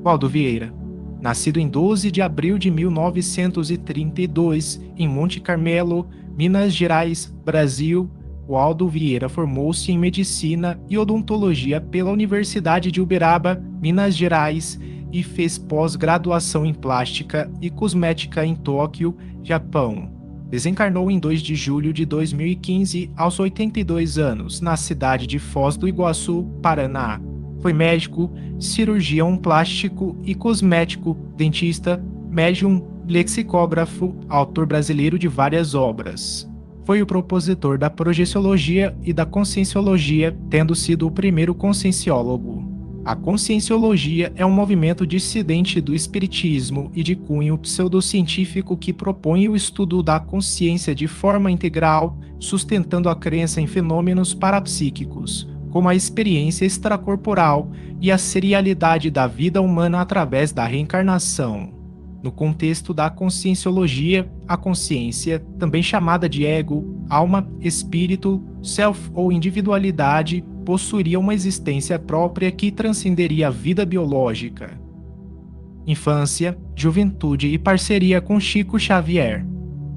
Waldo Vieira. Nascido em 12 de abril de 1932, em Monte Carmelo, Minas Gerais, Brasil, Waldo Vieira formou-se em Medicina e Odontologia pela Universidade de Uberaba, Minas Gerais, e fez pós-graduação em Plástica e Cosmética em Tóquio, Japão. Desencarnou em 2 de julho de 2015, aos 82 anos, na cidade de Foz do Iguaçu, Paraná. Foi médico, cirurgião plástico e cosmético, dentista, médium, lexicógrafo, autor brasileiro de várias obras. Foi o propositor da projeciologia e da conscienciologia, tendo sido o primeiro conscienciólogo. A conscienciologia é um movimento dissidente do espiritismo e de cunho pseudocientífico que propõe o estudo da consciência de forma integral, sustentando a crença em fenômenos parapsíquicos, como a experiência extracorporal e a serialidade da vida humana através da reencarnação. No contexto da conscienciologia, a consciência, também chamada de ego, alma, espírito, self ou individualidade, possuiria uma existência própria que transcenderia a vida biológica. Infância, juventude e parceria com Chico Xavier.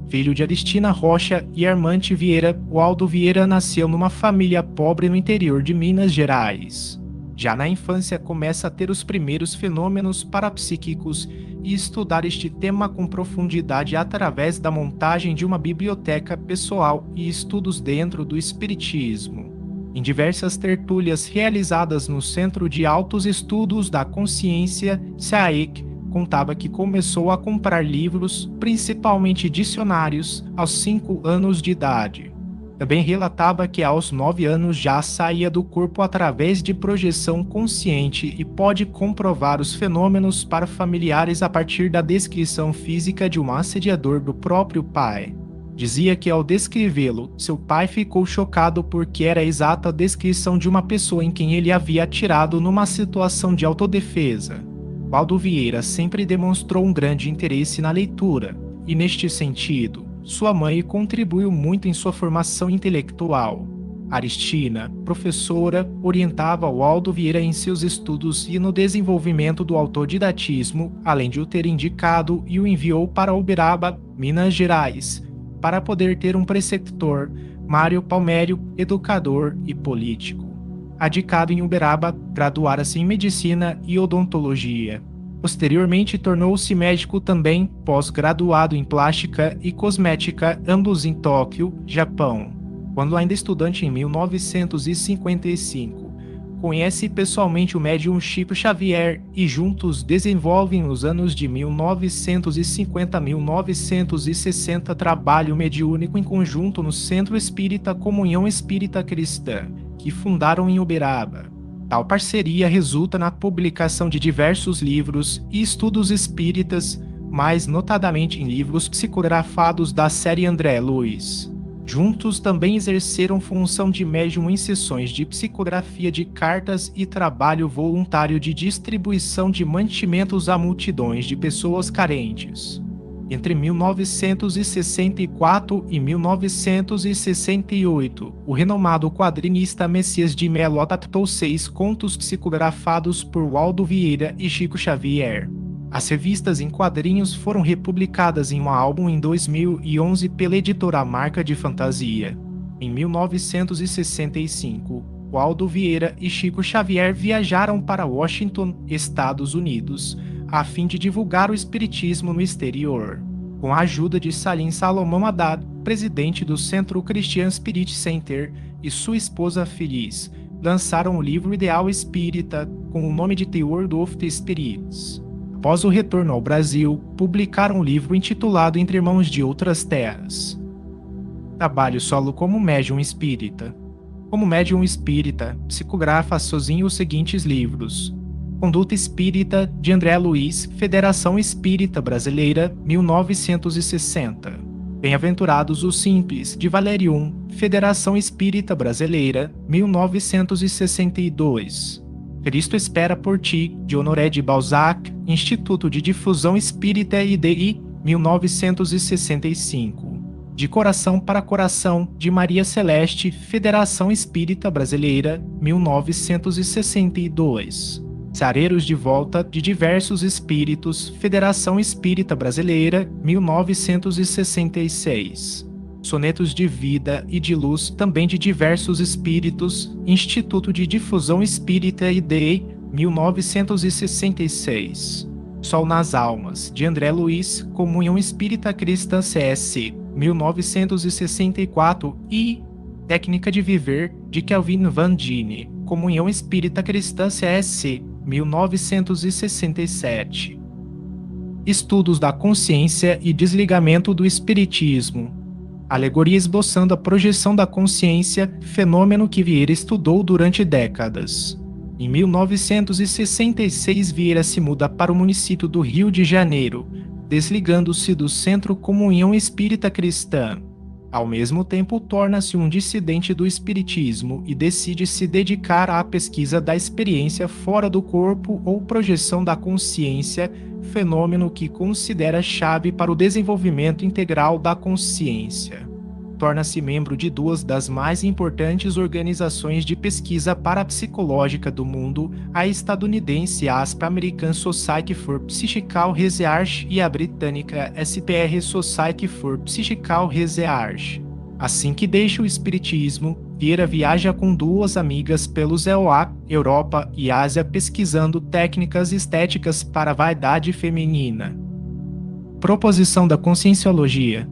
Filho de Aristina Rocha e Armante Vieira, Waldo Vieira nasceu numa família pobre no interior de Minas Gerais. Já na infância começa a ter os primeiros fenômenos parapsíquicos e estudar este tema com profundidade através da montagem de uma biblioteca pessoal e estudos dentro do espiritismo. Em diversas tertúlias realizadas no Centro de Altos Estudos da Consciência, SAEC, contava que começou a comprar livros, principalmente dicionários, aos 5 anos de idade. Também relatava que aos 9 anos já saía do corpo através de projeção consciente e pode comprovar os fenômenos para familiares a partir da descrição física de um assediador do próprio pai. Dizia que ao descrevê-lo, seu pai ficou chocado porque era a exata descrição de uma pessoa em quem ele havia atirado numa situação de autodefesa. Waldo Vieira sempre demonstrou um grande interesse na leitura, e neste sentido, sua mãe contribuiu muito em sua formação intelectual. Aristina, professora, orientava Waldo Vieira em seus estudos e no desenvolvimento do autodidatismo, além de o ter indicado e o enviou para Uberaba, Minas Gerais, para poder ter um preceptor, Mário Palmério, educador e político. Radicado em Uberaba, graduara-se em Medicina e Odontologia. Posteriormente, tornou-se médico também, pós-graduado em Plástica e Cosmética, ambos em Tóquio, Japão. Quando ainda estudante em 1955, conhece pessoalmente o médium Chico Xavier e juntos desenvolvem nos anos de 1950 a 1960 trabalho mediúnico em conjunto no Centro Espírita Comunhão Espírita Cristã, que fundaram em Uberaba. Tal parceria resulta na publicação de diversos livros e estudos espíritas, mais notadamente em livros psicografados da série André Luiz. Juntos também exerceram função de médium em sessões de psicografia de cartas e trabalho voluntário de distribuição de mantimentos a multidões de pessoas carentes. Entre 1964 e 1968, o renomado quadrinista Messias de Mello adaptou 6 contos psicografados por Waldo Vieira e Chico Xavier. As revistas em quadrinhos foram republicadas em um álbum em 2011 pela editora Marca de Fantasia. Em 1965, Waldo Vieira e Chico Xavier viajaram para Washington, Estados Unidos, a fim de divulgar o espiritismo no exterior. Com a ajuda de Salim Salomão Haddad, presidente do Centro Christian Spirit Center, e sua esposa Feliz, lançaram o livro Ideal Espírita, com o nome de The World of the Spirits. Após o retorno ao Brasil, publicaram um livro intitulado Entre Irmãos de Outras Terras. Trabalho solo como médium espírita. Como médium espírita, psicografa sozinho os seguintes livros: Conduta Espírita, de André Luiz, Federação Espírita Brasileira, 1960. Bem-aventurados os Simples, de Valerium, Federação Espírita Brasileira, 1962. Cristo Espera por Ti, de Honoré de Balzac, Instituto de Difusão Espírita IDI, 1965. De Coração para Coração, de Maria Celeste, Federação Espírita Brasileira, 1962. Sareiros de Volta de Diversos Espíritos, Federação Espírita Brasileira, 1966. Sonetos de Vida e de Luz, também de Diversos Espíritos, Instituto de Difusão Espírita IDEI, 1966. Sol nas Almas, de André Luiz, Comunhão Espírita Cristã CS, 1964 e Técnica de Viver, de Kelvin Van Dine, Comunhão Espírita Cristã CS, 1967. Estudos da Consciência e Desligamento do Espiritismo. Alegoria esboçando a projeção da consciência, fenômeno que Vieira estudou durante décadas. Em 1966, Vieira se muda para o município do Rio de Janeiro, desligando-se do Centro Comunhão Espírita Cristã. Ao mesmo tempo, torna-se um dissidente do espiritismo e decide se dedicar à pesquisa da experiência fora do corpo ou projeção da consciência, fenômeno que considera chave para o desenvolvimento integral da consciência. Torna-se membro de duas das mais importantes organizações de pesquisa parapsicológica do mundo, a estadunidense American Society for Psychical Research e a britânica SPR Society for Psychical Research. Assim que deixa o espiritismo, Vieira viaja com duas amigas pelos EOA, Europa e Ásia pesquisando técnicas estéticas para a vaidade feminina. Proposição da Conscienciologia.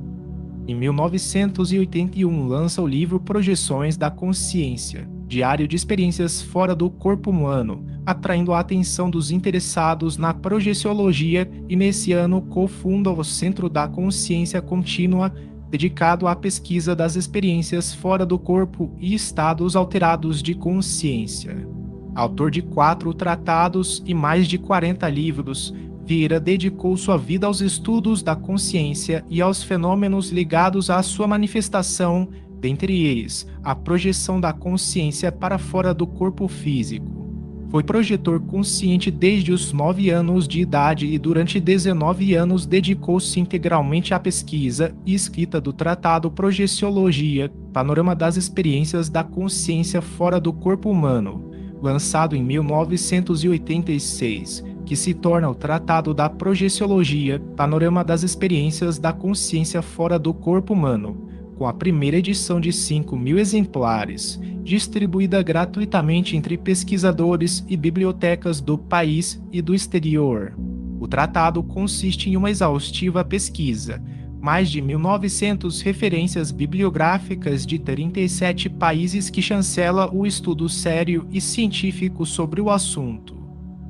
Em 1981, lança o livro Projeções da Consciência, diário de experiências fora do corpo humano, atraindo a atenção dos interessados na projeciologia e nesse ano cofunda o Centro da Consciência Contínua, dedicado à pesquisa das experiências fora do corpo e estados alterados de consciência. Autor de 4 tratados e mais de 40 livros, Vieira dedicou sua vida aos estudos da consciência e aos fenômenos ligados à sua manifestação, dentre eles, a projeção da consciência para fora do corpo físico. Foi projetor consciente desde os 9 anos de idade e durante 19 anos dedicou-se integralmente à pesquisa e escrita do tratado Projeciologia, Panorama das Experiências da Consciência fora do Corpo Humano, lançado em 1986, que se torna o Tratado da Projeciologia, Panorama das Experiências da Consciência fora do Corpo Humano, com a primeira edição de 5.000 exemplares, distribuída gratuitamente entre pesquisadores e bibliotecas do país e do exterior. O tratado consiste em uma exaustiva pesquisa, mais de 1.900 referências bibliográficas de 37 países que chancela o estudo sério e científico sobre o assunto.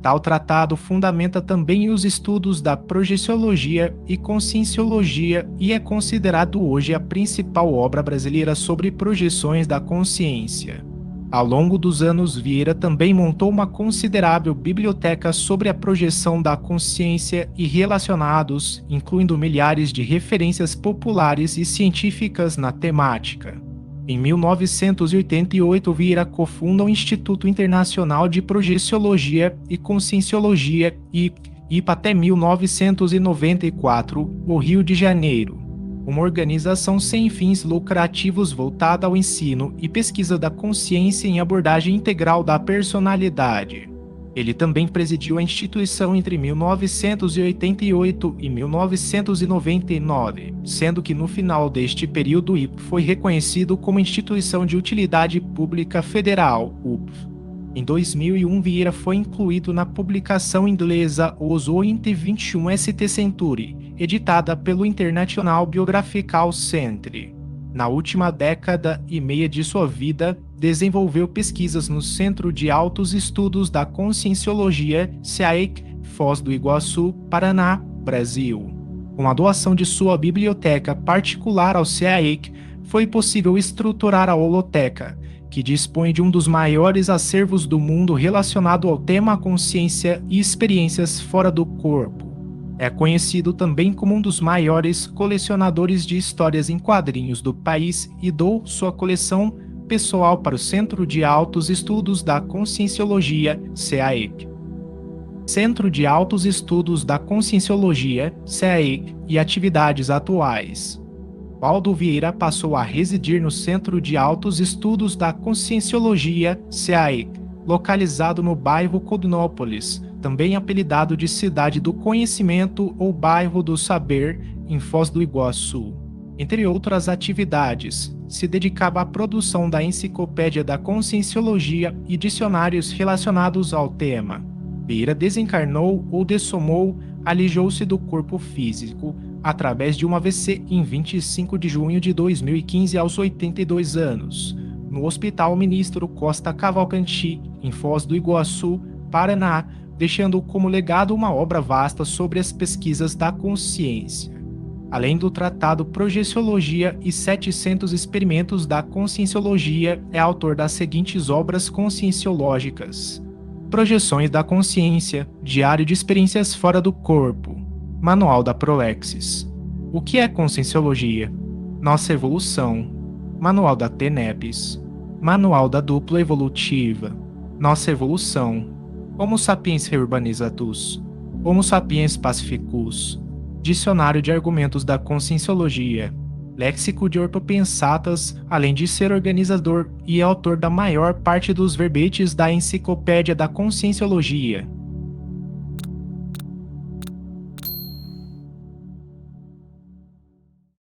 Tal tratado fundamenta também os estudos da projeciologia e conscienciologia e é considerado hoje a principal obra brasileira sobre projeções da consciência. Ao longo dos anos, Vieira também montou uma considerável biblioteca sobre a projeção da consciência e relacionados, incluindo milhares de referências populares e científicas na temática. Em 1988, Vieira cofunda o Instituto Internacional de Projeciologia e Conscienciologia IPA até 1994, o Rio de Janeiro, uma organização sem fins lucrativos voltada ao ensino e pesquisa da consciência em abordagem integral da personalidade. Ele também presidiu a instituição entre 1988 e 1999, sendo que no final deste período o IPA foi reconhecido como Instituição de Utilidade Pública Federal, UPF. Em 2001, Vieira foi incluído na publicação inglesa Os 21 ST Century, editada pelo International Biographical Centre. Na última década e meia de sua vida, desenvolveu pesquisas no Centro de Altos Estudos da Conscienciologia, CEAIC, Foz do Iguaçu, Paraná, Brasil. Com a doação de sua biblioteca particular ao CEAIC, foi possível estruturar a holoteca, que dispõe de um dos maiores acervos do mundo relacionado ao tema consciência e experiências fora do corpo. É conhecido também como um dos maiores colecionadores de histórias em quadrinhos do país e doou sua coleção pessoal para o Centro de Altos Estudos da Conscienciologia, CEAIC. Centro de Altos Estudos da Conscienciologia, CEAIC, e atividades atuais. Waldo Vieira passou a residir no Centro de Altos Estudos da Conscienciologia, CEAIC, localizado no bairro Codnópolis, também apelidado de Cidade do Conhecimento ou Bairro do Saber, em Foz do Iguaçu. Entre outras atividades, se dedicava à produção da Enciclopédia da Conscienciologia e dicionários relacionados ao tema. Vieira desencarnou ou dessomou, alijou-se do corpo físico através de um AVC em 25 de junho de 2015 aos 82 anos, no Hospital Ministro Costa Cavalcanti, em Foz do Iguaçu, Paraná, deixando como legado uma obra vasta sobre as pesquisas da consciência. Além do tratado Projeciologia e 700 experimentos da conscienciologia, é autor das seguintes obras conscienciológicas: Projeções da Consciência, Diário de Experiências Fora do Corpo, Manual da Proexis. O que é Conscienciologia? Nossa Evolução, Manual da TENEPS, Manual da Dupla Evolutiva, Nossa Evolução, Homo Sapiens Reurbanizatus, Homo Sapiens Pacificus, Dicionário de Argumentos da Conscienciologia, Léxico de Ortopensatas, além de ser organizador e autor da maior parte dos verbetes da Enciclopédia da Conscienciologia.